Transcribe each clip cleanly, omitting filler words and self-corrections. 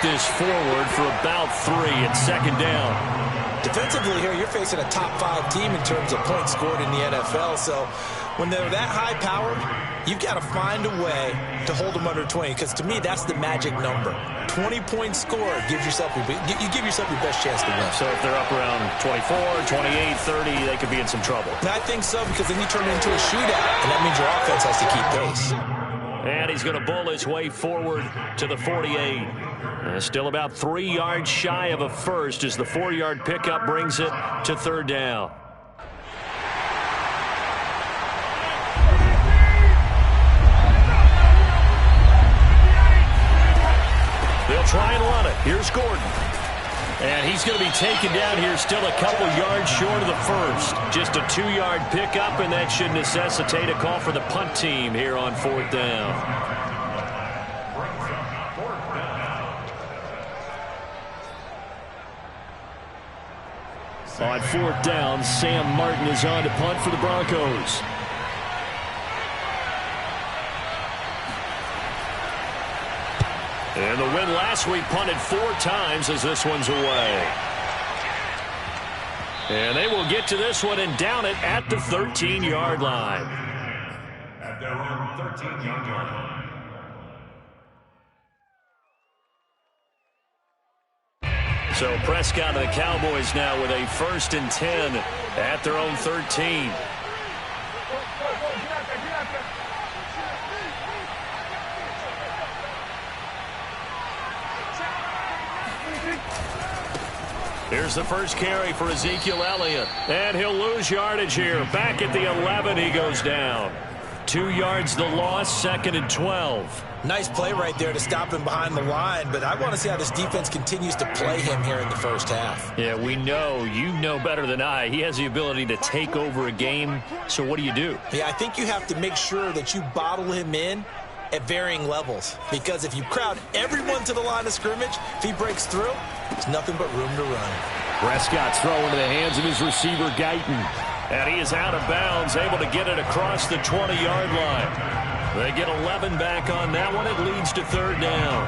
this forward for about 3 and 2nd down. Defensively here, you're facing a top 5 team in terms of points scored in the NFL. So when they're that high-powered, you've got to find a way to hold them under 20. Because to me, that's the magic number. 20 points scored gives yourself you give yourself your best chance to win. So if they're up around 24, 28, 30, they could be in some trouble. And I think so, because then you turn it into a shootout, and that means your offense has to keep pace. And he's going to bull his way forward to the 48. Still about 3 yards shy of a first as the 4-yard pickup brings it to 3rd down. They'll try and run it. Here's Gordon. And he's going to be taken down here still a couple yards short of the first. Just a 2-yard pickup, and that should necessitate a call for the punt team here on 4th down. On 4th down, Sam Martin is on to punt for the Broncos. And the win last week punted 4 times as this one's away. And they will get to this one and down it at the 13-yard line. At their own 13-yard line. So Prescott and the Cowboys now with a 1st and 10 at their own 13. Here's the first carry for Ezekiel Elliott. And he'll lose yardage here. Back at the 11, he goes down. 2 yards the loss, 2nd and 12. Nice play right there to stop him behind the line, but I want to see how this defense continues to play him here in the first half. Yeah, we know. You know better than I. He has the ability to take over a game, so what do you do? Yeah, I think you have to make sure that you bottle him in at varying levels, because if you crowd everyone to the line of scrimmage, if he breaks through, there's nothing but room to run. Prescott's throw into the hands of his receiver, Guyton. And he is out of bounds, able to get it across the 20-yard line. They get 11 back on that one. It leads to 3rd down.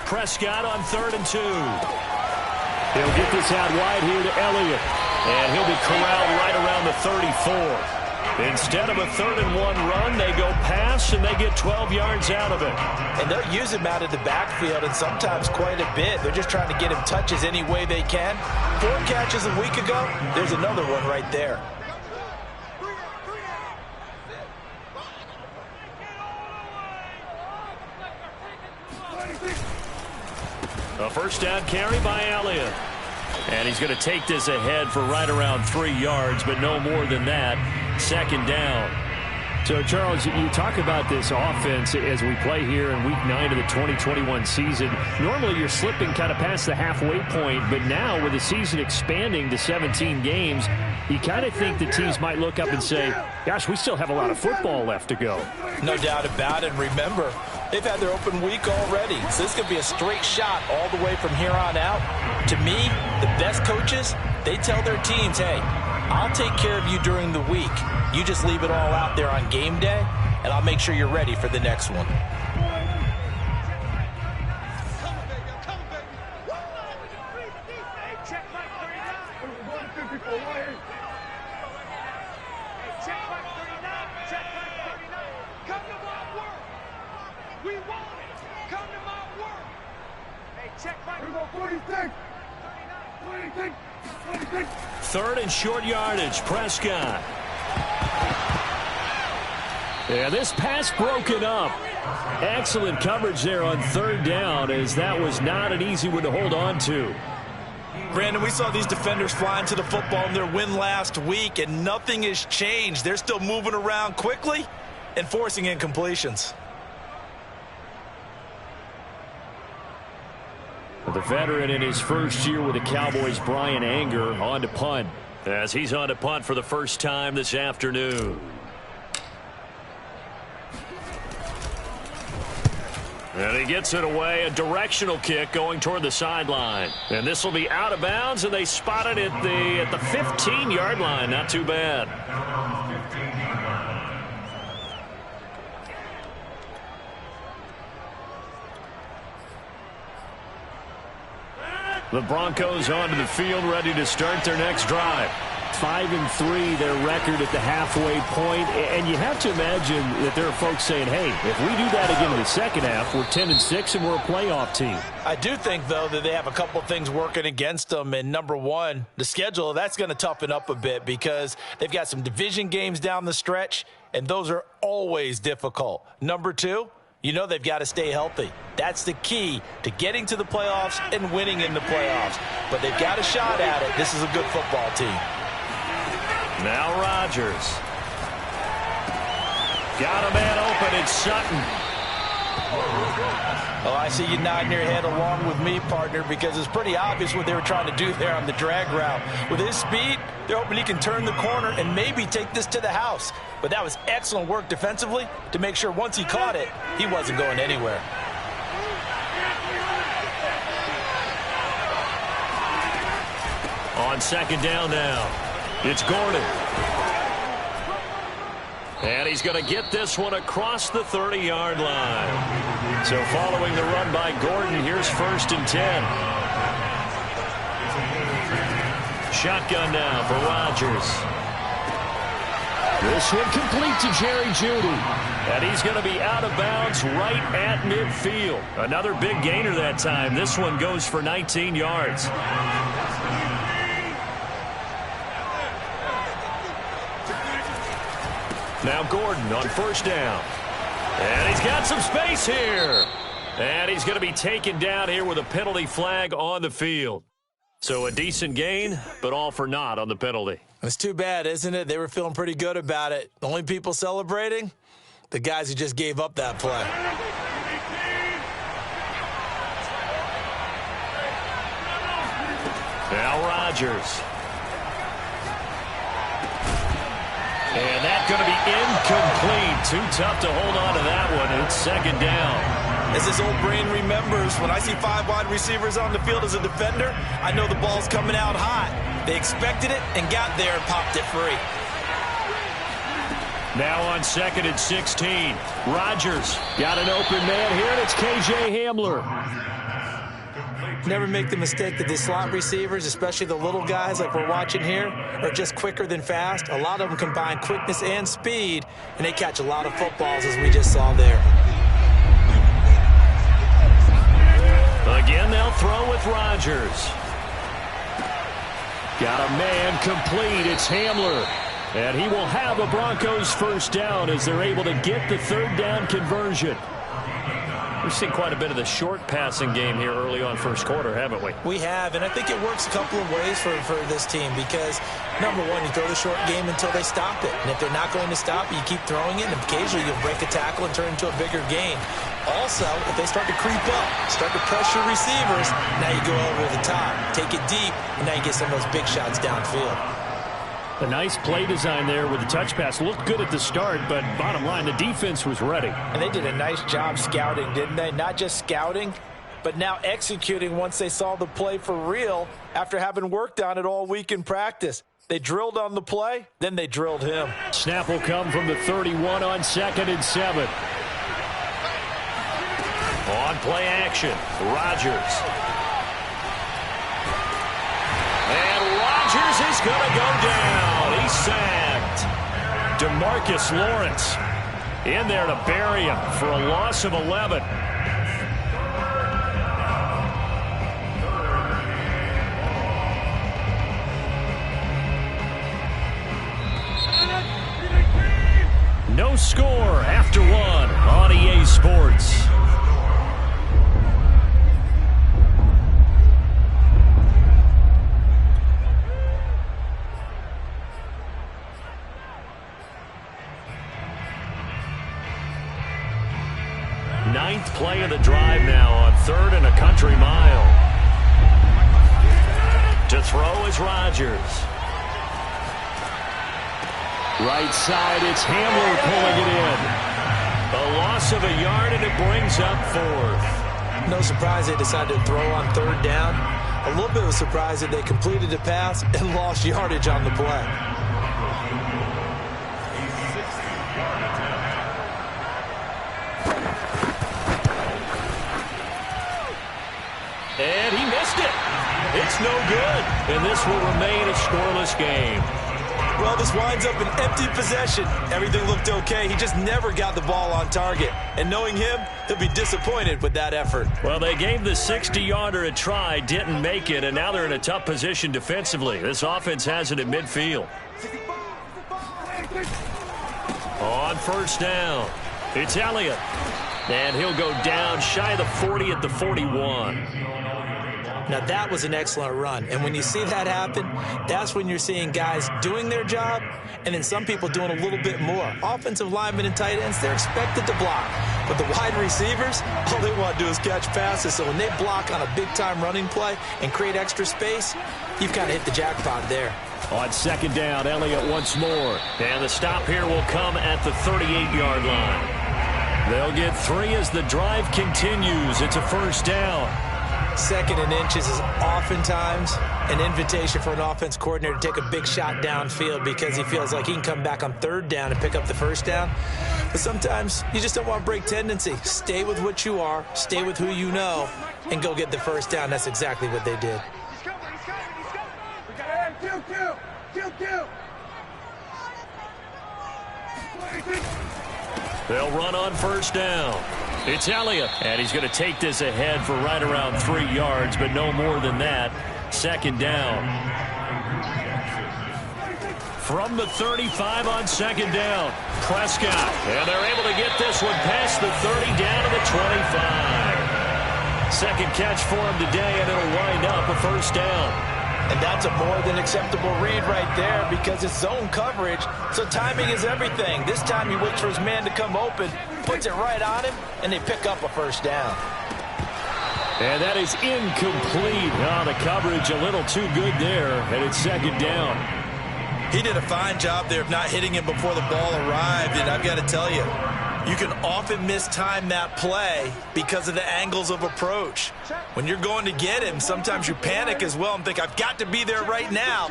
Prescott on 3rd and 2. He'll get this out wide here to Elliott. And he'll be corralled right around the 34. Instead of a 3rd and 1 run, they go pass, and they get 12 yards out of it. And they'll use him out of the backfield, and sometimes quite a bit. They're just trying to get him touches any way they can. 4 catches a week ago, there's another one right there. A 1st down carry by Elliott. And he's going to take this ahead for right around 3 yards, but no more than that. 2nd down. So, Charles, you talk about this offense as we play here in Week 9 of the 2021 season. Normally, you're slipping kind of past the halfway point, but now with the season expanding to 17 games, you kind of think the teams might look up and say, gosh, we still have a lot of football left to go. No doubt about it. And remember, they've had their open week already, so this could be a straight shot all the way from here on out. To me, the best coaches, they tell their teams, hey, I'll take care of you during the week. You just leave it all out there on game day, and I'll make sure you're ready for the next one. Third and short yardage, Prescott. Yeah, this pass broken up. Excellent coverage there on 3rd down, as that was not an easy one to hold on to. Brandon, we saw these defenders flying to the football in their win last week, and nothing has changed. They're still moving around quickly and forcing incompletions. The veteran in his first year with the Cowboys, Brian Anger, on to punt. As he's on to punt for the first time this afternoon. And he gets it away, a directional kick going toward the sideline. And this will be out of bounds, and they spot it at the 15-yard line. Not too bad. The Broncos onto the field, ready to start their next drive. 5-3, their record at the halfway point. And you have to imagine that there are folks saying, hey, if we do that again in the second half, we're 10-6 and we're a playoff team. I do think, though, that they have a couple of things working against them. And number one, the schedule, that's going to toughen up a bit because they've got some division games down the stretch, and those are always difficult. Number two, you know they've got to stay healthy. That's the key to getting to the playoffs and winning in the playoffs. But they've got a shot at it. This is a good football team. Now Rodgers. Got a man open. It's Sutton. Oh, I see you nodding your head along with me, partner, because it's pretty obvious what they were trying to do there on the drag route. With his speed, they're hoping he can turn the corner and maybe take this to the house. But that was excellent work defensively to make sure once he caught it, he wasn't going anywhere. On second down now, it's Gordon. And he's going to get this one across the 30-yard line. So following the run by Gordon, here's 1st and 10. Shotgun now for Rodgers. This one complete to Jerry Jeudy. And he's going to be out of bounds right at midfield. Another big gainer that time. This one goes for 19 yards. Now Gordon on 1st down. And he's got some space here. And he's going to be taken down here with a penalty flag on the field. So a decent gain, but all for naught on the penalty. It's too bad, isn't it? They were feeling pretty good about it. The only people celebrating? The guys who just gave up that play. Now Rodgers. And that's going to be incomplete. Too tough to hold on to that one. It's 2nd down. As his old brain remembers, when I see 5 wide receivers on the field as a defender, I know the ball's coming out hot. They expected it and got there and popped it free. Now on 2nd and 16. Rodgers. Got an open man here, and it's K.J. Hamler. Never make the mistake that the slot receivers, especially the little guys like we're watching here, are just quicker than fast. A lot of them combine quickness and speed, and they catch a lot of footballs, as we just saw there. Again, they'll throw with Rodgers. Got a man complete. It's Hamler. And he will have a Broncos 1st down as they're able to get the 3rd down conversion. We've seen quite a bit of the short passing game here early on 1st quarter, haven't we? We have, and I think it works a couple of ways for this team because, number one, you throw the short game until they stop it. And if they're not going to stop it, you keep throwing it, and occasionally you'll break a tackle and turn into a bigger gain. Also, if they start to creep up, start to pressure receivers, now you go over the top, take it deep, and now you get some of those big shots downfield. A nice play design there with the touch pass. Looked good at the start, but bottom line, the defense was ready. And they did a nice job scouting, didn't they? Not just scouting, but now executing once they saw the play for real after having worked on it all week in practice. They drilled on the play, then they drilled him. Snap will come from the 31 on 2nd and 7. On play action, Rodgers. And Rodgers is going to go down. He's sacked. DeMarcus Lawrence in there to bury him for a loss of 11. No score after 1 on EA Sports. Ninth play of the drive now on 3rd and a country mile. To throw is Rodgers. Right side, it's Hamler pulling it in. A loss of a yard, and it brings up fourth. No surprise they decided to throw on third down. A little bit of a surprise that they completed the pass and lost yardage on the play. And he missed it. It's no good, and this will remain a scoreless game. Well, this winds up an empty possession. Everything looked okay. He just never got the ball on target. And knowing him, he'll be disappointed with that effort. Well, they gave the 60-yarder a try, didn't make it, and now they're in a tough position defensively. This offense has it at midfield. On first down, it's Elliott. And he'll go down shy of the 40 at the 41. Now, that was an excellent run. And when you see that happen, that's when you're seeing guys doing their job and then some people doing a little bit more. Offensive linemen and tight ends, they're expected to block. But the wide receivers, all they want to do is catch passes. So when they block on a big-time running play and create extra space, you've kind of hit the jackpot there. On second down, Elliott once more. And the stop here will come at the 38-yard line. They'll get 3 as the drive continues. It's a first down. Second and inches is oftentimes an invitation for an offense coordinator to take a big shot downfield because he feels like he can come back on third down and pick up the first down. But sometimes you just don't want to break tendency. Stay with what you are, stay with who you know, and go get the first down. That's exactly what they did. They'll run on first down. It's Elliott, and he's going to take this ahead for right around 3 yards, but no more than that. Second down. From the 35 on second down, Prescott, and they're able to get this one past the 30 down to the 25. Second catch for him today, and it'll wind up a first down. And that's a more than acceptable read right there because it's zone coverage, so timing is everything. This time he waits for his man to come open, puts it right on him, and they pick up a first down. And that is incomplete. Oh, the coverage a little too good there, and it's second down. He did a fine job there of not hitting him before the ball arrived, and I've got to tell you, you can often mistime that play because of the angles of approach. When you're going to get him, sometimes you panic as well and think, I've got to be there right now.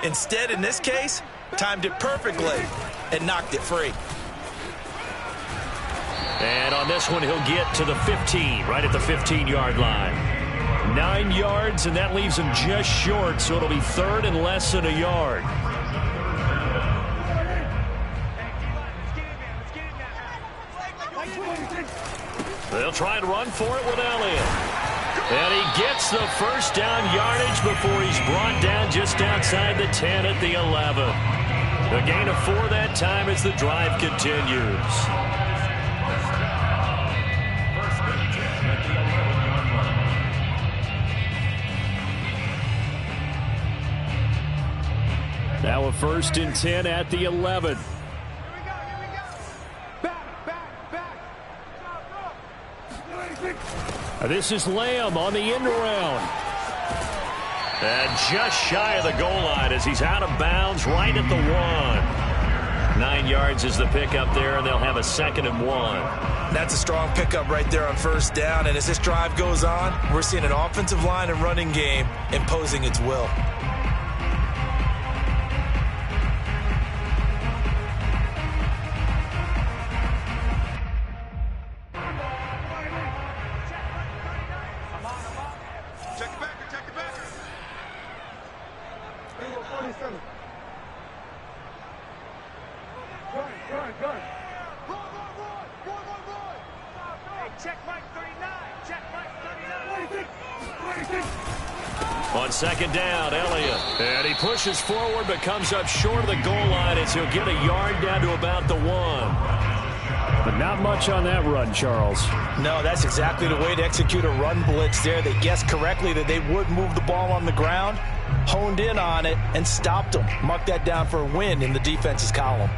Instead, in this case, timed it perfectly and knocked it free. And on this one, he'll get to the 15, right at the 15-yard line. 9 yards, and that leaves him just short, so it'll be third and less than a yard. They'll try and run for it with Elliott. And he gets the first down yardage before he's brought down just outside the 10 at the 11. The gain of 4 that time as the drive continues. Now a first and 10 at the 11. This is Lamb on the end around. And just shy of the goal line as he's out of bounds right at the 1. 9 yards is the pickup there, and they'll have a second and 1. That's a strong pickup right there on first down. And as this drive goes on, we're seeing an offensive line and running game imposing its will. On second down, Elliott. And he pushes forward but comes up short of the goal line as he'll get a yard down to about the 1. But not much on that run, Charles. No, that's exactly the way to execute a run blitz there. They guessed correctly that they would move the ball on the ground, honed in on it, and stopped them. Mark that down for a win in the defense's column.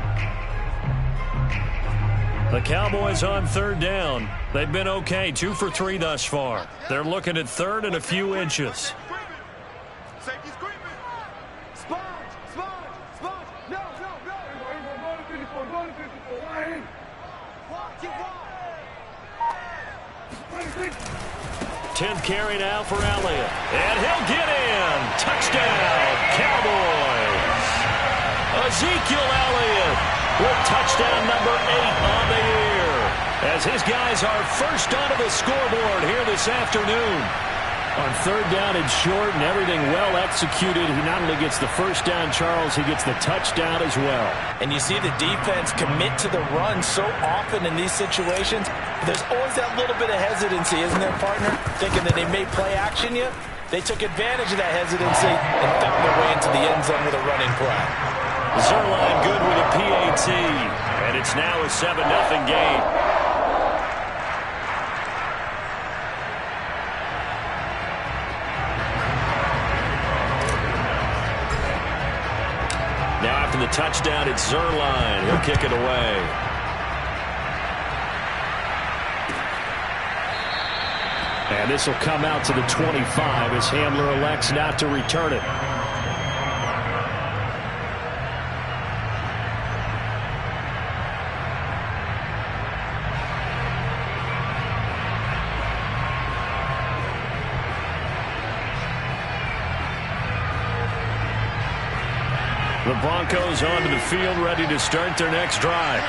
The Cowboys on third down. They've been okay, 2 for 3 thus far. They're looking at third and a few inches. Safety's creeping. Sponge. No. 10th carry now for Elliott. And he'll get in. Touchdown, Cowboys. Ezekiel Elliott with touchdown number 8 on the year, as his guys are first onto the scoreboard here this afternoon. On third down and short and everything well executed, he not only gets the first down, Charles, he gets the touchdown as well. And you see the defense commit to the run so often in these situations. There's always that little bit of hesitancy, isn't there, partner? Thinking that they may play action you. They took advantage of that hesitancy and found their way into the end zone with a running play. Zerline good with a PAT, and it's now a 7-0 game. Now after the touchdown, it's Zerline. He'll kick it away. And this will come out to the 25 as Hamler elects not to return it. The Broncos onto the field, ready to start their next drive.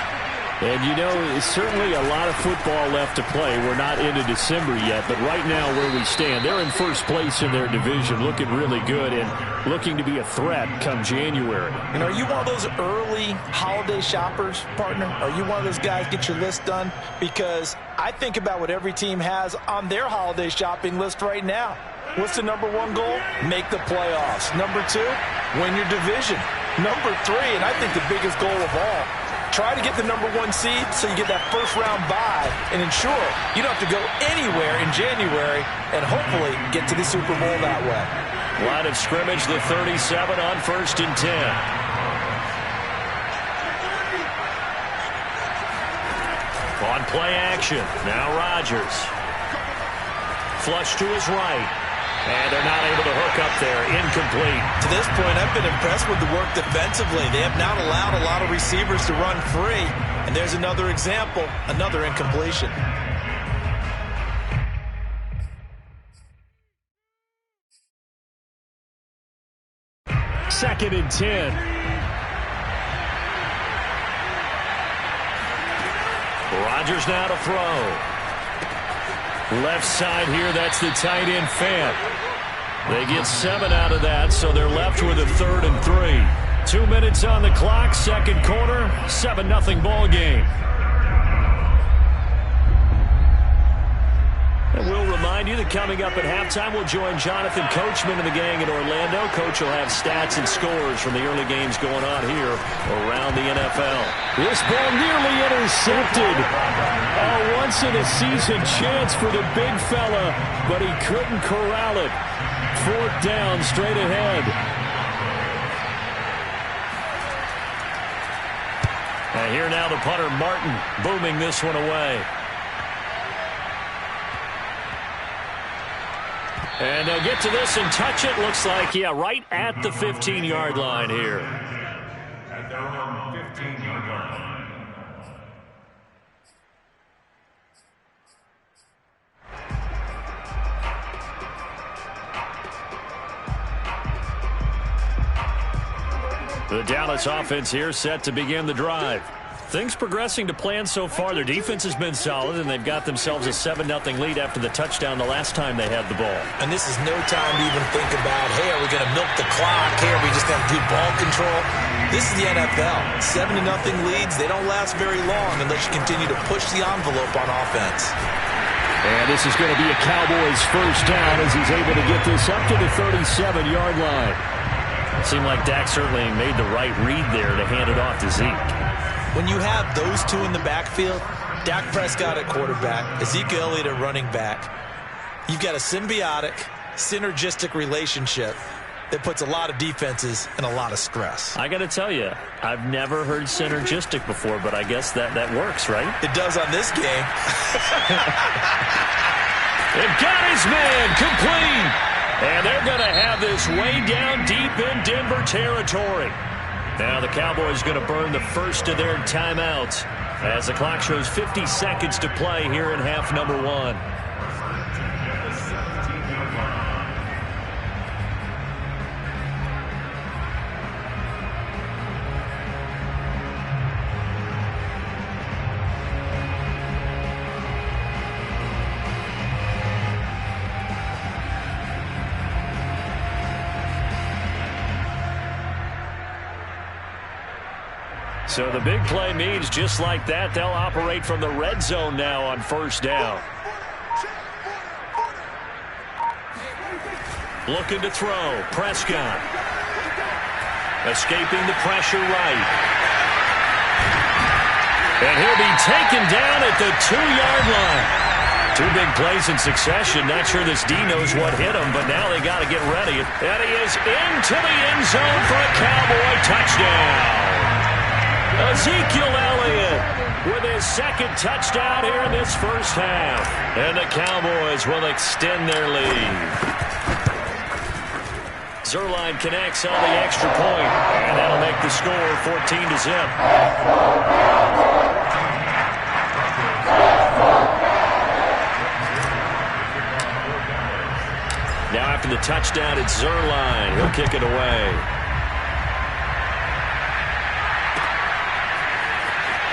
And, you know, certainly a lot of football left to play. We're not into December yet, but right now where we stand, they're in first place in their division, looking really good and looking to be a threat come January. And are you one of those early holiday shoppers, partner? Are you one of those guys get your list done? Because I think about what every team has on their holiday shopping list right now. What's the number 1 goal? Make the playoffs. Number 2, win your division. Number 3, and I think the biggest goal of all, try to get the number 1 seed so you get that first-round bye and ensure you don't have to go anywhere in January and hopefully get to the Super Bowl that way. Line of scrimmage, the 37 on 1st and 10. On play action, now Rodgers. Flush to his right. And they're not able to hook up there. Incomplete. To this point, I've been impressed with the work defensively. They have not allowed a lot of receivers to run free. And there's another example, another incompletion. Second and 10. Rodgers now to throw. Left side here, that's the tight end Fant. They get 7 out of that, so they're left with a 3rd and 3. 2 minutes on the clock, second quarter, 7-0 ball game. And we'll remind you that coming up at halftime, we'll join Jonathan Coachman and the gang in Orlando. Coach will have stats and scores from the early games going on here around the NFL. This ball nearly intercepted. A once-in-a-season chance for the big fella, but he couldn't corral it. 4th down, straight ahead. And here now the punter, Martin, booming this one away. And they'll get to this and touch it. Looks like, yeah, right at the 15-yard line here. At their own 15-yard line. The Dallas offense here set to begin the drive. Things progressing to plan so far. Their defense has been solid, and they've got themselves a 7-0 lead after the touchdown the last time they had the ball. And this is no time to even think about, hey, are we going to milk the clock? Hey, are we just going to do ball control? This is the NFL. 7-0 leads, they don't last very long unless you continue to push the envelope on offense. And this is going to be a Cowboys first down as he's able to get this up to the 37-yard line. It seemed like Dak certainly made the right read there to hand it off to Zeke. When you have those two in the backfield, Dak Prescott at quarterback, Ezekiel Elliott at running back, you've got a symbiotic, synergistic relationship that puts a lot of defenses in a lot of stress. I got to tell you, I've never heard synergistic before, but I guess that works, right? It does on this game. It got his man complete. And they're going to have this way down deep in Denver territory. Now the Cowboys going to burn the first of their timeouts. As the clock shows 50 seconds to play here in half number one. So the big play means just like that, they'll operate from the red zone now on first down. Looking to throw. Prescott. Escaping the pressure right. And he'll be taken down at the 2-yard line. Two big plays in succession. Not sure this D knows what hit him, but now they got to get ready. And he is into the end zone for a Cowboy touchdown. Ezekiel Elliott with his second touchdown here in this first half. And the Cowboys will extend their lead. Zerline connects on the extra point, and that'll make the score 14-0. Now after the touchdown, it's Zerline. He'll kick it away.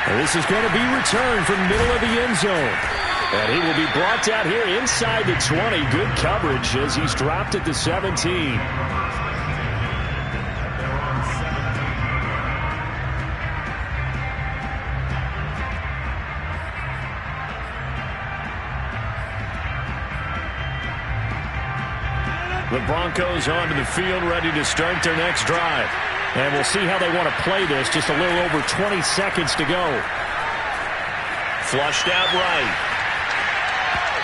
And this is going to be returned from the middle of the end zone. And he will be brought down here inside the 20. Good coverage as he's dropped at the 17. The Broncos onto the field, ready to start their next drive. And we'll see how they want to play this. Just a little over 20 seconds to go. Flushed out right.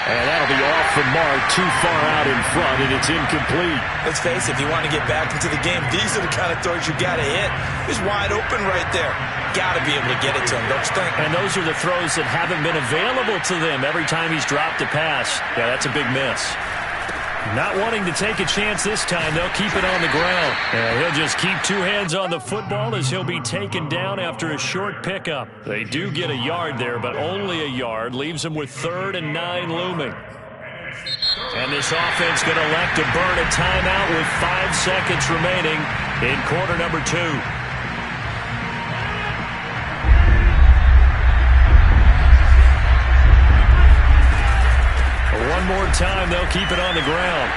And that'll be off the mark, too far out in front, and it's incomplete. Let's face it, if you want to get back into the game, these are the kind of throws you got to hit. He's wide open right there. Got to be able to get it to him, don't you think? And those are the throws that haven't been available to them every time he's dropped a pass. Yeah, that's a big miss. Not wanting to take a chance this time, they'll keep it on the ground. And he'll just keep two hands on the football as he'll be taken down after a short pickup. They do get a yard there, but only a yard. Leaves them with 3rd and 9 looming. And this offense going to elect to burn a timeout with 5 seconds remaining in quarter number 2. One more time, they'll keep it on the ground.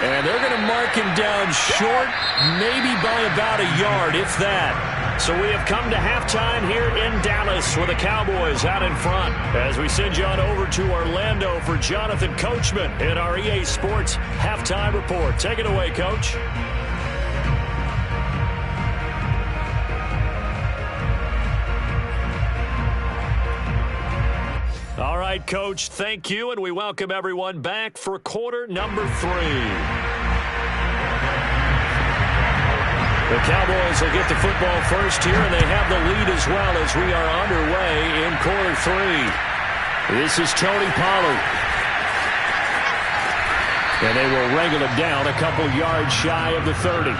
And they're going to mark him down short, maybe by about a yard, if that. So we have come to halftime here in Dallas with the Cowboys out in front. As we send you on over to Orlando for Jonathan Coachman in our EA Sports Halftime Report. Take it away, Coach. All right, Coach, thank you, and we welcome everyone back for quarter number 3. The Cowboys will get the football first here, and they have the lead as well as we are underway in quarter 3. This is Tony Pollard. And they will wrangle him down a couple yards shy of the 30.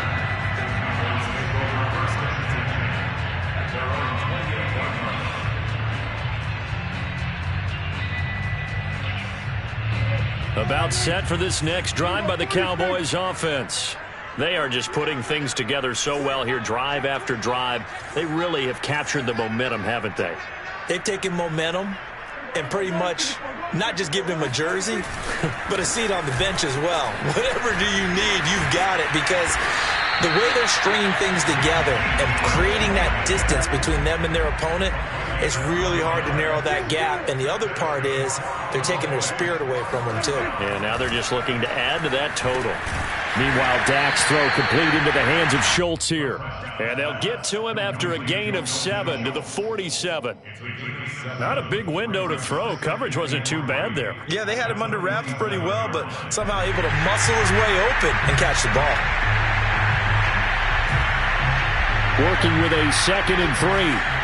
About set for this next drive by the Cowboys offense. They are just putting things together so well here, drive after drive. They really have captured the momentum, haven't they? They've taken momentum and pretty much not just given him a jersey, but a seat on the bench as well. Whatever do you need, you've got it, because the way they're stringing things together and creating that distance between them and their opponent, it's really hard to narrow that gap. And the other part is they're taking their spirit away from them, too. And now they're just looking to add to that total. Meanwhile, Dak's throw complete into the hands of Schultz here. And they'll get to him after a gain of 7 to the 47. Not a big window to throw. Coverage wasn't too bad there. Yeah, they had him under wraps pretty well, but somehow able to muscle his way open and catch the ball. Working with a 2nd and 3.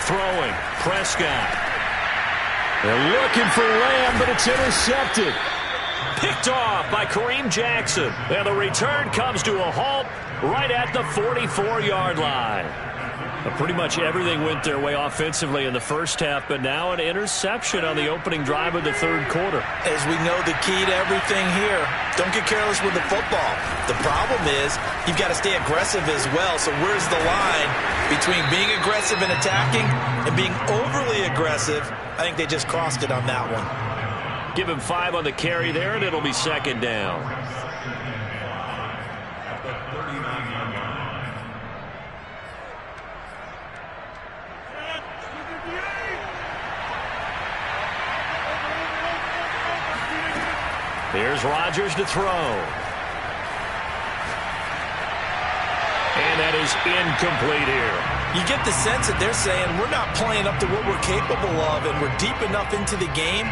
Throwing, Prescott. They're looking for Lamb, but it's intercepted. Picked off by Kareem Jackson. And the return comes to a halt right at the 44-yard line. Pretty much everything went their way offensively in the first half, but now an interception on the opening drive of the third quarter. As we know, the key to everything here, don't get careless with the football. The problem is you've got to stay aggressive as well. So where's the line between being aggressive and attacking and being overly aggressive? I think they just crossed it on that one. Give him 5 on the carry there, and it'll be second down. Here's Rodgers to throw. And that is incomplete here. You get the sense that they're saying we're not playing up to what we're capable of, and we're deep enough into the game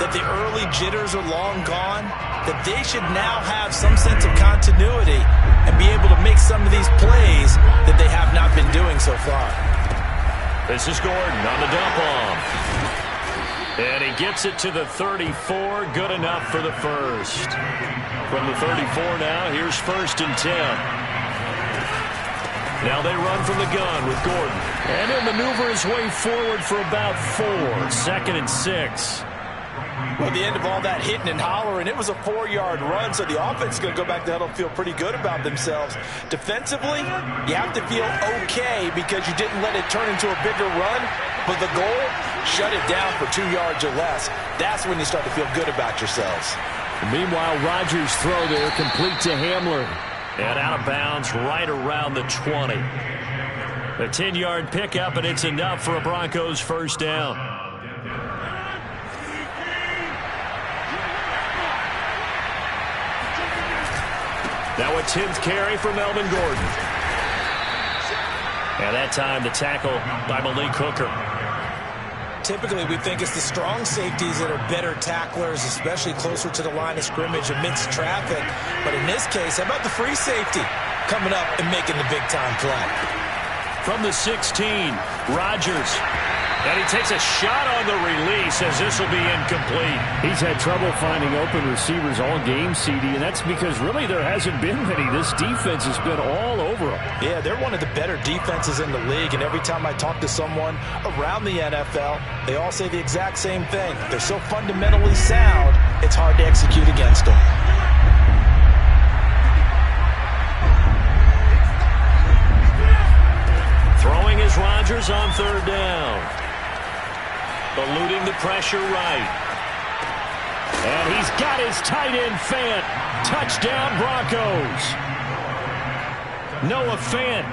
that the early jitters are long gone, that they should now have some sense of continuity and be able to make some of these plays that they have not been doing so far. This is Gordon on the dump off. And he gets it to the 34. Good enough for the first. From the 34 now, here's 1st and 10. Now they run from the gun with Gordon. And he'll maneuver his way forward for about 4. 2nd and 6. Well, at the end of all that hitting and hollering, it was a 4-yard run, so the offense is going to go back to huddle and feel pretty good about themselves. Defensively, you have to feel okay because you didn't let it turn into a bigger run, but the goal, shut it down for 2 yards or less. That's when you start to feel good about yourselves. Meanwhile, Rodgers' throw there complete to Hamler. And out of bounds right around the 20. A 10-yard pickup, and it's enough for a Broncos first down. Now a 10th carry for Melvin Gordon. And that time the tackle by Malik Hooker. Typically, we think it's the strong safeties that are better tacklers, especially closer to the line of scrimmage amidst traffic. But in this case, how about the free safety coming up and making the big-time play? From the 16, Rodgers. And he takes a shot on the release as this will be incomplete. He's had trouble finding open receivers all game, CD, and that's because really there hasn't been many. This defense has been all over them. Yeah, they're one of the better defenses in the league, and every time I talk to someone around the NFL, they all say the exact same thing. They're so fundamentally sound, it's hard to execute against them. Throwing is Rodgers on 3rd down. Eluding the pressure right. And he's got his tight end Fant. Touchdown Broncos. Noah Fant,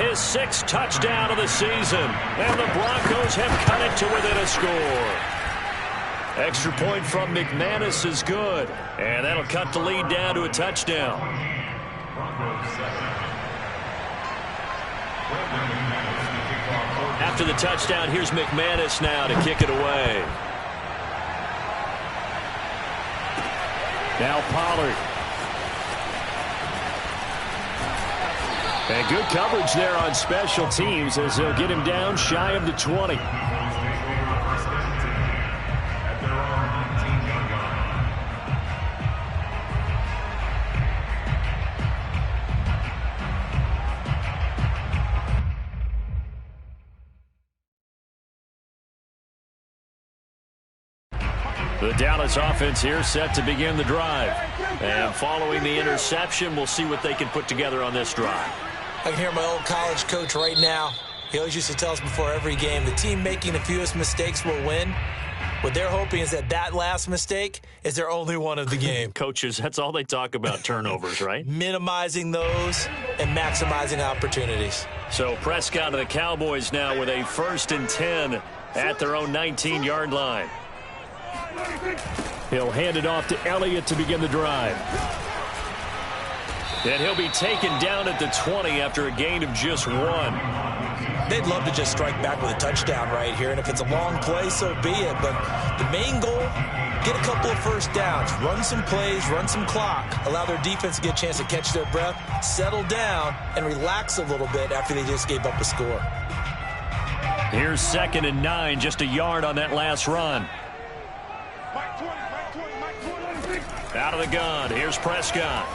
his 6th touchdown of the season. And the Broncos have cut it to within a score. Extra point from McManus is good. And that'll cut the lead down to a touchdown. After the touchdown, here's McManus now to kick it away. Now Pollard. And good coverage there on special teams as they'll get him down shy of the 20. The Dallas offense here set to begin the drive. And following the interception, we'll see what they can put together on this drive. I can hear my old college coach right now. He always used to tell us before every game, the team making the fewest mistakes will win. What they're hoping is that that last mistake is their only one of the game. Coaches, that's all they talk about, turnovers, right? Minimizing those and maximizing opportunities. So Prescott and the Cowboys now with a 1st and 10 at their own 19-yard line. He'll hand it off to Elliott to begin the drive. And he'll be taken down at the 20 after a gain of just 1. They'd love to just strike back with a touchdown right here, and if it's a long play, so be it. But the main goal, get a couple of first downs, run some plays, run some clock, allow their defense to get a chance to catch their breath, settle down, and relax a little bit after they just gave up a score. Here's 2nd and 9, just a yard on that last run. Out of the gun, here's Prescott.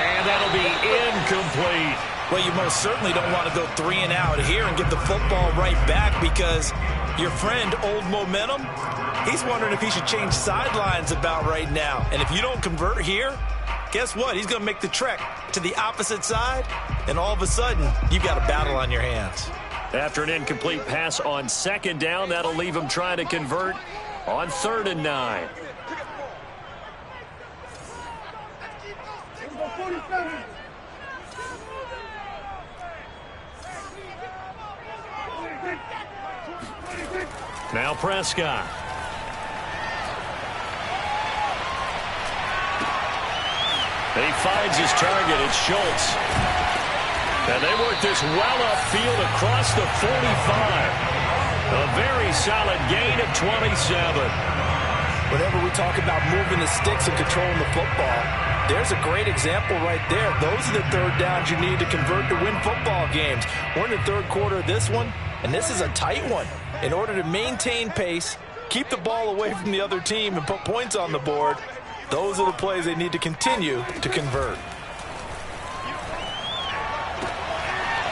And that'll be incomplete. Well, you most certainly don't want to go 3 and out here and give the football right back, because your friend, Old Momentum, he's wondering if he should change sidelines about right now. And if you don't convert here, guess what? He's going to make the trek to the opposite side, and all of a sudden, you've got a battle on your hands. After an incomplete pass on 2nd down, that'll leave him trying to convert on 3rd and 9. Now Prescott. He finds his target. It's Schultz. And they work this well upfield across the 45. A very solid gain of 27. Whenever we talk about moving the sticks and controlling the football, there's a great example right there. Those are the 3rd downs you need to convert to win football games. We're in the 3rd quarter of this one, and this is a tight one. In order to maintain pace, keep the ball away from the other team, and put points on the board, those are the plays they need to continue to convert.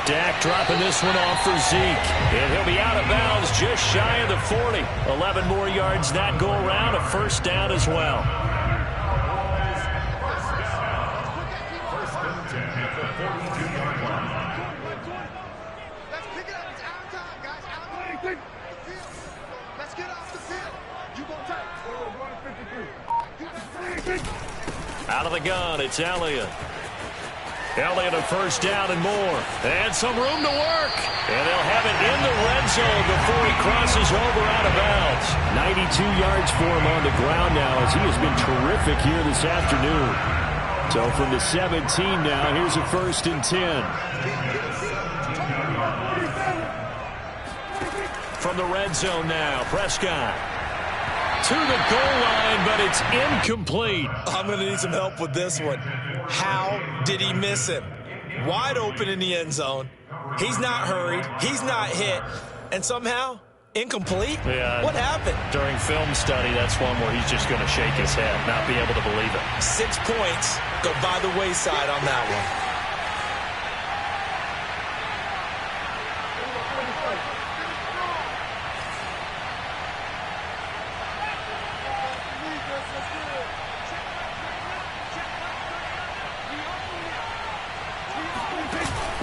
Dak dropping this one off for Zeke. And he'll be out of bounds just shy of the 40. 11 more yards that go around. A 1st down as well. Out of the gun, it's Elliott. Elliott a 1st down and more. And some room to work. And they'll have it in the red zone before he crosses over out of bounds. 92 yards for him on the ground now, as he has been terrific here this afternoon. So from the 17 now, here's a 1st and 10. From the red zone now, Prescott. To the goal line, but it's incomplete. I'm going to need some help with this one. How did he miss him? Wide open in the end zone. He's not hurried. He's not hit. And somehow, incomplete? Yeah. What happened? During film study, that's one where he's just going to shake his head, not be able to believe it. 6 points go by the wayside on that one.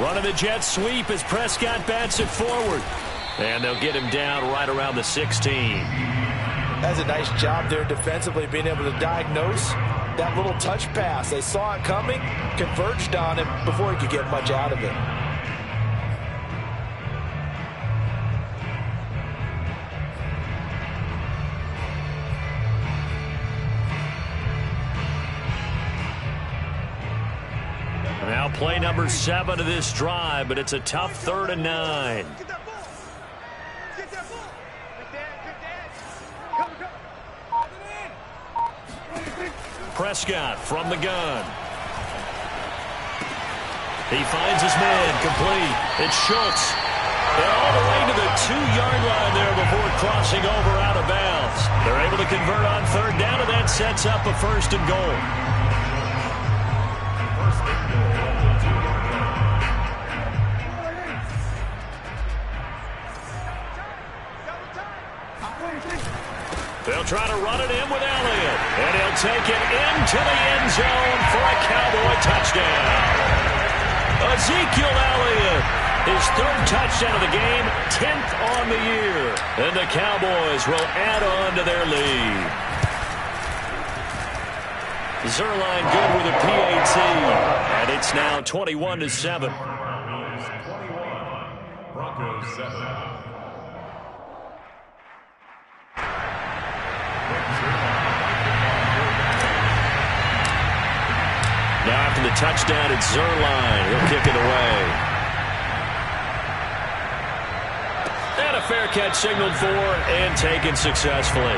Running the jet sweep as Prescott bats it forward. And they'll get him down right around the 16. That's a nice job there defensively, being able to diagnose that little touch pass. They saw it coming, converged on him before he could get much out of it. Now play number 7 of this drive, but it's a tough 3rd and 9. Prescott from the gun. He finds his man, complete. It's Schultz. And all the way to the 2-yard line there before crossing over out of bounds. They're able to convert on 3rd down, and that sets up a 1st and goal. They'll try to run it in with Elliott. And he'll take it into the end zone for a Cowboy touchdown. Ezekiel Elliott, his 3rd touchdown of the game, 10th on the year. And the Cowboys will add on to their lead. Zerline good with a PAT. And it's now 21-7. Broncos 7. Now after the touchdown, it's Zerline. He'll kick it away. And a fair catch signaled for and taken successfully.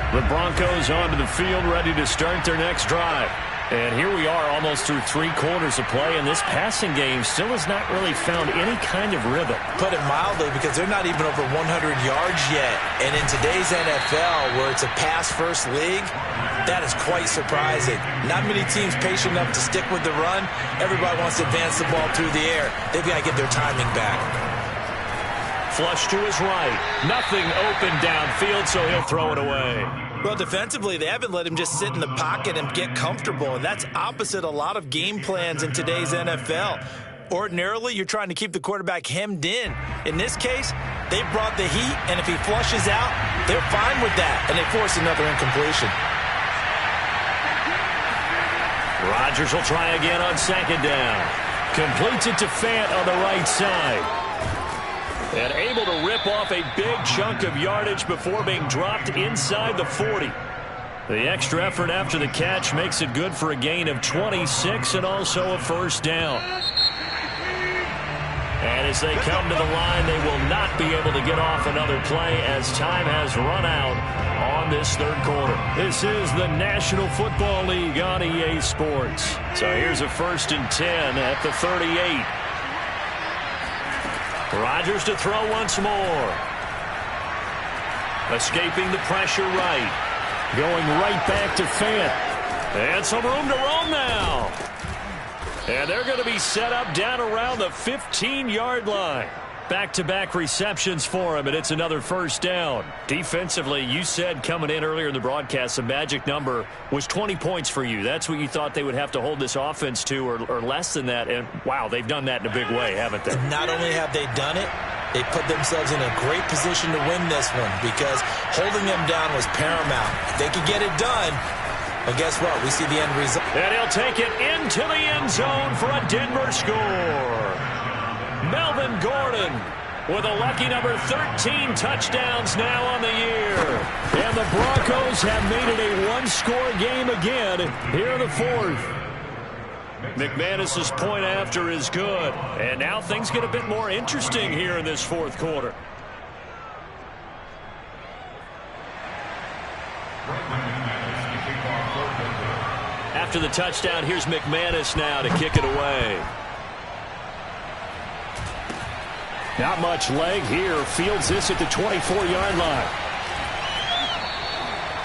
The Broncos onto the field, ready to start their next drive. And here we are almost through 3 quarters of play, and this passing game still has not really found any kind of rhythm. Put it mildly, because they're not even over 100 yards yet. And in today's NFL, where it's a pass-first league, that is quite surprising. Not many teams patient enough to stick with the run. Everybody wants to advance the ball through the air. They've got to get their timing back. Flush to his right. Nothing open downfield, so he'll throw it away. Well, defensively, they haven't let him just sit in the pocket and get comfortable, and that's opposite a lot of game plans in today's NFL. Ordinarily, you're trying to keep the quarterback hemmed in. In this case, they brought the heat, and if he flushes out, they're fine with that, and they force another incompletion. Rodgers will try again on 2nd down. Completes it to Fant on the right side. And able to rip off a big chunk of yardage before being dropped inside the 40. The extra effort after the catch makes it good for a gain of 26 and also a 1st down. And as they come to the line, they will not be able to get off another play as time has run out on this 3rd quarter. This is the National Football League on EA Sports. So here's a 1st and 10 at the 38. Rodgers to throw once more. Escaping the pressure right. Going right back to Fant. And some room to roam now. And they're going to be set up down around the 15-yard line. Back-to-back receptions for him, and it's another 1st down. Defensively, you said coming in earlier in the broadcast, the magic number was 20 points for you. That's what you thought they would have to hold this offense to, or less than that. And, wow, they've done that in a big way, haven't they? Not only have they done it, they put themselves in a great position to win this one because holding them down was paramount. If they could get it done, well, guess what? We see the end result. And he'll take it into the end zone for a Denver score. Melvin Gordon with a lucky number 13 touchdowns now on the year. And the Broncos have made it a 1-score game again here in the 4th. McManus's point after is good. And now things get a bit more interesting here in this 4th quarter. After the touchdown, here's McManus now to kick it away. Not much leg here. Fields this at the 24-yard line.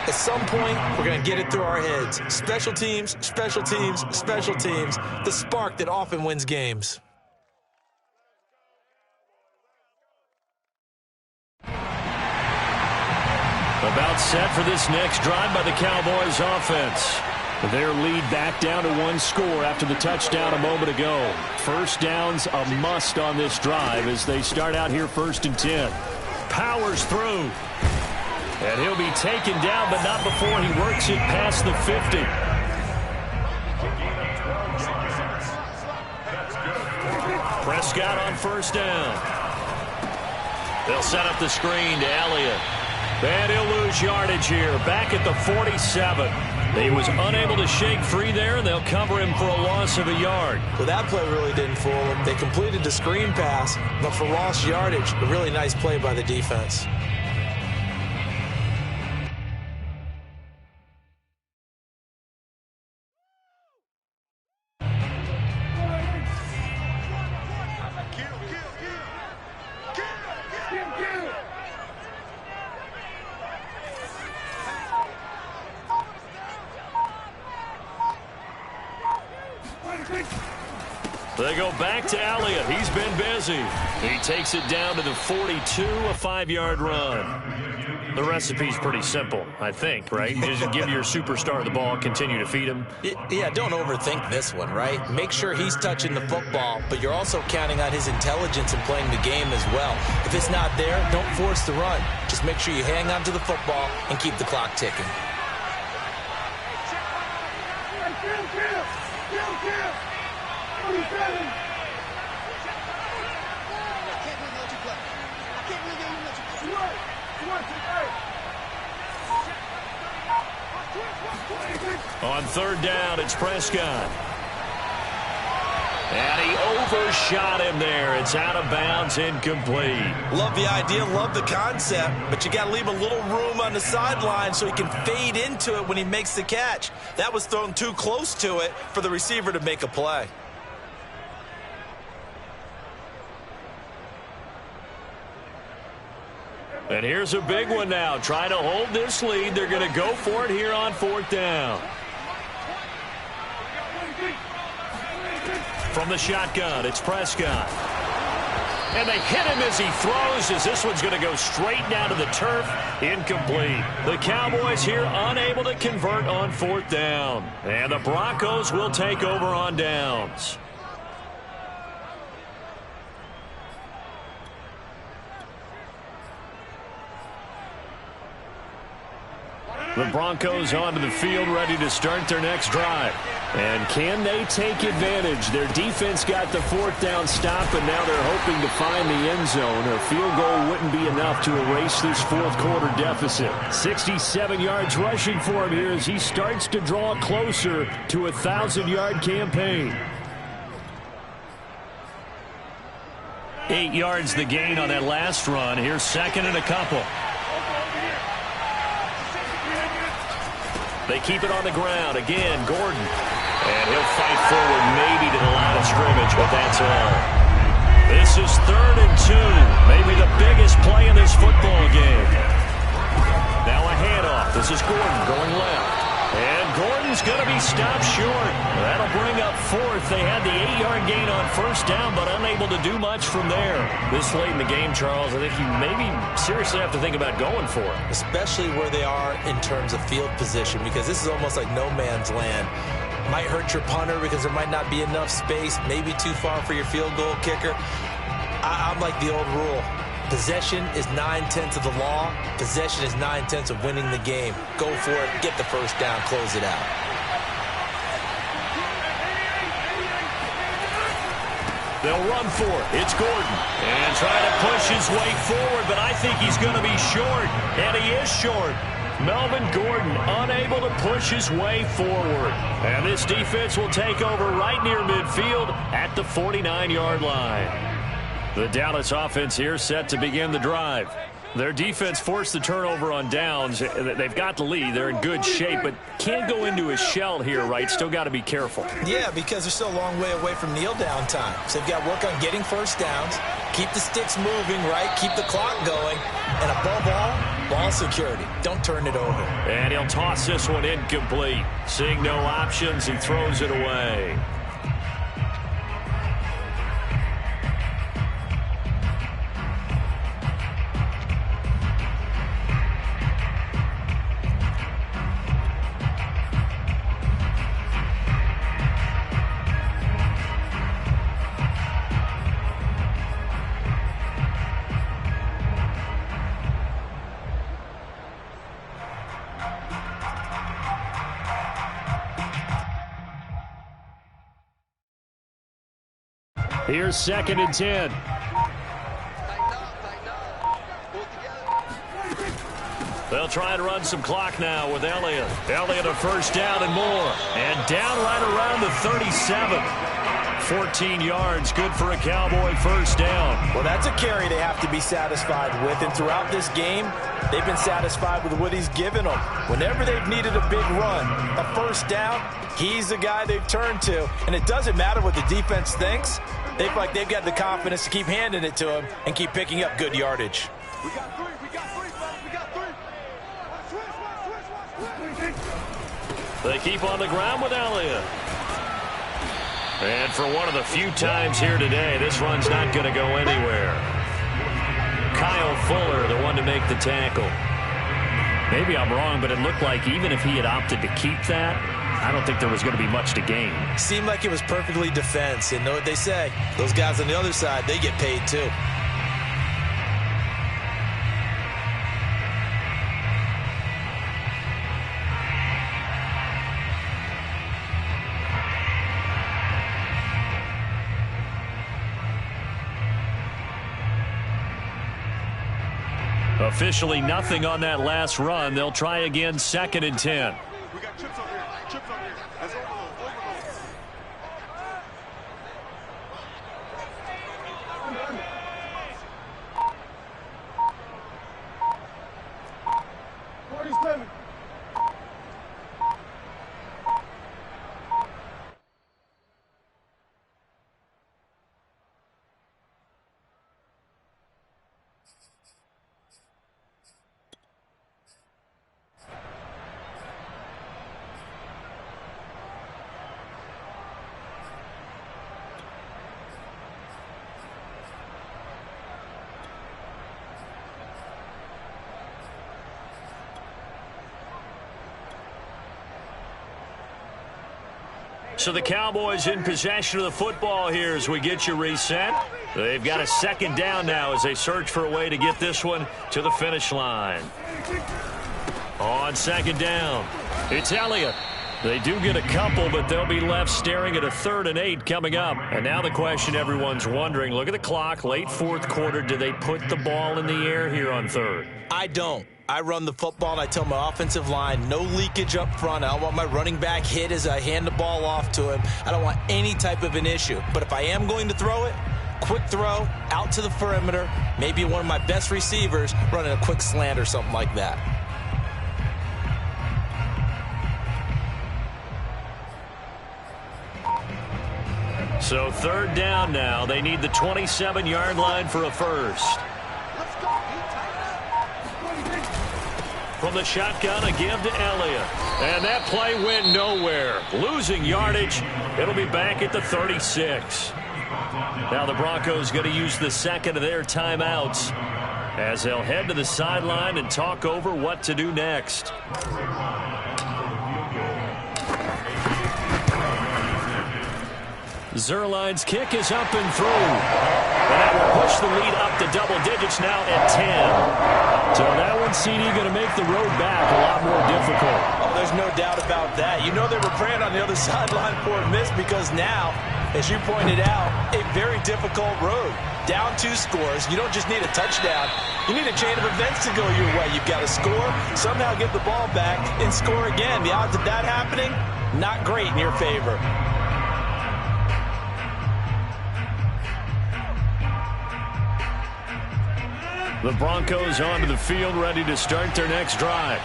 At some point, we're going to get it through our heads. Special teams, special teams, special teams. The spark that often wins games. About set for this next drive by the Cowboys offense. Their lead back down to 1 score after the touchdown a moment ago. 1st down's a must on this drive as they start out here 1st and 10. Powers through. And he'll be taken down, but not before he works it past the 50. Prescott on 1st down. They'll set up the screen to Elliott. And he'll lose yardage here, back at the 47. He was unable to shake free there, and they'll cover him for a loss of a yard. Well, that play really didn't fool him. They completed the screen pass, but for lost yardage, a really nice play by the defense. They go back to Elliott. He's been busy. He takes it down to the 42, a 5-yard run. The recipe's pretty simple, I think, right? Just give your superstar the ball, continue to feed him. Yeah, don't overthink this one, right? Make sure he's touching the football, but you're also counting on his intelligence in playing the game as well. If it's not there, don't force the run. Just make sure you hang on to the football and keep the clock ticking. On 3rd down, it's Prescott. And he overshot him there. It's out of bounds, incomplete. Love the idea, love the concept, but you got to leave a little room on the sideline so he can fade into it when he makes the catch. That was thrown too close to it for the receiver to make a play. And here's a big one now. Trying to hold this lead. They're going to go for it here on 4th down. From the shotgun, it's Prescott. And they hit him as he throws, as this one's going to go straight down to the turf. Incomplete. The Cowboys here unable to convert on 4th down. And the Broncos will take over on downs. The Broncos onto the field, ready to start their next drive. And can they take advantage? Their defense got the 4th down stop, and now they're hoping to find the end zone. A field goal wouldn't be enough to erase this 4th quarter deficit. 67 yards rushing for him here as he starts to draw closer to a 1,000-yard campaign. 8 yards the gain on that last run. Here's 2nd and a couple. They keep it on the ground. Again, Gordon. And he'll fight forward maybe to the line of scrimmage, but that's all. This is 3rd and 2. Maybe the biggest play in this football game. Now a handoff. This is Gordon going left. And Gordon's going to be stopped short. That'll bring up 4th. They had the 8-yard gain on 1st down, but unable to do much from there. This late in the game, Charles, I think you maybe seriously have to think about going for it. Especially where they are in terms of field position, because this is almost like no man's land. Might hurt your punter because there might not be enough space, maybe too far for your field goal kicker. I'm like the old rule. Possession is 9/10 of the law. Possession is 9/10 of winning the game. Go for it. Get the 1st down. Close it out. They'll run for it. It's Gordon. And trying to push his way forward, but I think he's going to be short. And he is short. Melvin Gordon unable to push his way forward. And this defense will take over right near midfield at the 49-yard line. The Dallas offense here set to begin the drive. Their defense forced the turnover on downs. They've got the lead. They're in good shape, but can't go into a shell here, right? Still got to be careful. Yeah, because they're still a long way away from kneel down time. So they've got to work on getting 1st downs, keep the sticks moving, right? Keep the clock going. And above all, ball security. Don't turn it over. And he'll toss this one incomplete. Seeing no options, he throws it away. Here's 2nd and 10. They'll try and run some clock now with Elliott. Elliott a 1st down and more. And down right around the 37. 14 yards, good for a Cowboy 1st down. Well, that's a carry they have to be satisfied with. And throughout this game, they've been satisfied with what he's given them. Whenever they've needed a big run, a 1st down, he's the guy they've turned to. And it doesn't matter what the defense thinks. They feel like they've got the confidence to keep handing it to him and keep picking up good yardage. We got 3. They keep on the ground with Elliott. And for one of the few times here today, this run's not going to go anywhere. Kyle Fuller, the one to make the tackle. Maybe I'm wrong, but it looked like even if he had opted to keep that, I don't think there was going to be much to gain. Seemed like it was perfectly defense. And know what they say? Those guys on the other side, they get paid too. Officially nothing on that last run. They'll try again, 2nd and 10. We got chips up here. Chips up here. That's overload. So the Cowboys in possession of the football here as we get you reset. They've got a second down now as they search for a way to get this one to the finish line. On second down, it's Elliott. They do get a couple, but they'll be left staring at a 3rd and 8 coming up. And now the question everyone's wondering, look at the clock, late fourth quarter, do they put the ball in the air here on 3rd? I don't. I run the football, and I tell my offensive line, no leakage up front. I don't want my running back hit as I hand the ball off to him. I don't want any type of an issue. But if I am going to throw it, quick throw, out to the perimeter, maybe one of my best receivers running a quick slant or something like that. So 3rd down now. They need the 27-yard line for a first. From the shotgun, a give to Elliott. And that play went nowhere. Losing yardage. It'll be back at the 36. Now the Broncos going to use the second of their timeouts as they'll head to the sideline and talk over what to do next. Zerline's kick is up and through. And that will push the lead up to double digits now at 10. So that one, CD, going to make the road back a lot more difficult. Oh, there's no doubt about that. You know they were praying on the other sideline for a miss because now, as you pointed out, a very difficult road. Down 2 scores. You don't just need a touchdown. You need a chain of events to go your way. You've got to score, somehow get the ball back, and score again. The odds of that happening, not great in your favor. The Broncos onto the field, ready to start their next drive.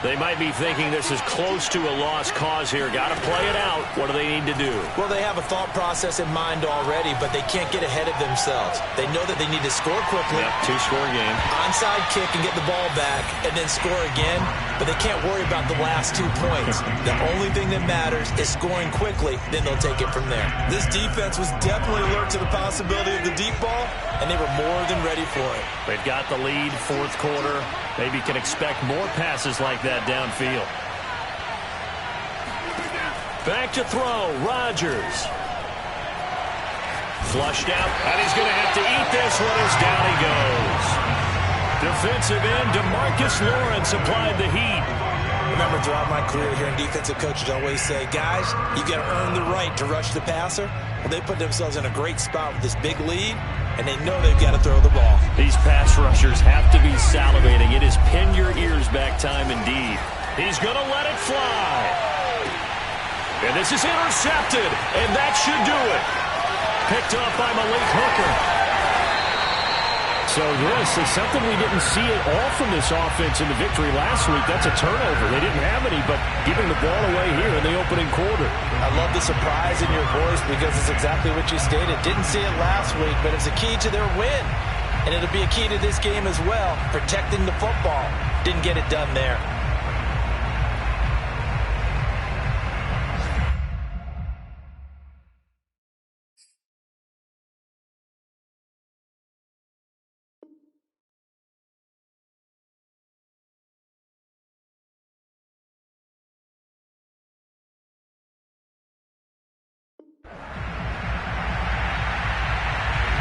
They might be thinking this is close to a lost cause here. Got to play it out. What do they need to do? Well, they have a thought process in mind already, but they can't get ahead of themselves. They know that they need to score quickly. Yep, 2-score game. Onside kick and get the ball back, and then score again. But they can't worry about the last 2 points. The only thing that matters is scoring quickly. Then they'll take it from there. This defense was definitely alert to the possibility of the deep ball, and they were more than ready for it. They've got the lead, fourth quarter. Maybe can expect more passes like that downfield. Back to throw, Rodgers. Flushed out, and he's going to have to eat this one as down he goes. Defensive end, DeMarcus Lawrence applied the heat. Remember, throughout my career here in defensive coaches, I always say, guys, you got to earn the right to rush the passer. Well, they put themselves in a great spot with this big lead, and they know they've got to throw the ball. These pass rushers have to be salivating. It is pin your ears back time indeed. He's going to let it fly. And this is intercepted, and that should do it. Picked up by Malik Hooker. So this is something we didn't see at all from this offense in the victory last week. That's a turnover. They didn't have any, but giving the ball away here in the opening quarter. I love the surprise in your voice because it's exactly what you stated. Didn't see it last week, but it's a key to their win. And it'll be a key to this game as well, protecting the football. Didn't get it done there.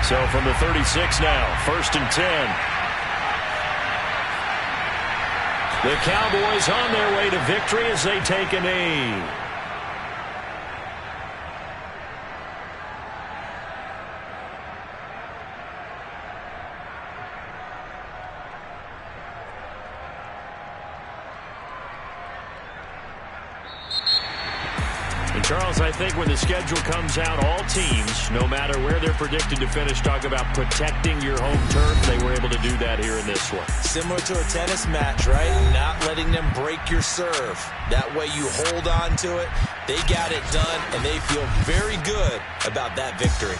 So from the 36 now, 1st and 10. The Cowboys on their way to victory as they take a knee. Charles, I think when the schedule comes out, all teams, no matter where they're predicted to finish, talk about protecting your home turf. They were able to do that here in this one. Similar to a tennis match, right? Not letting them break your serve. That way you hold on to it. They got it done, and they feel very good about that victory.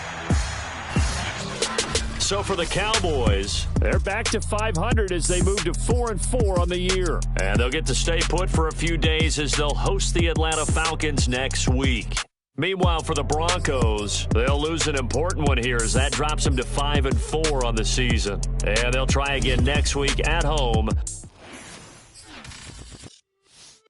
So for the Cowboys, They're back to 500 as they move to 4-4 on the year. and they'll get to stay put for a few days as they'll host the Atlanta Falcons next week. Meanwhile, for the Broncos, they'll lose an important one here as that drops them to 5-4 on the season. And they'll try again next week at home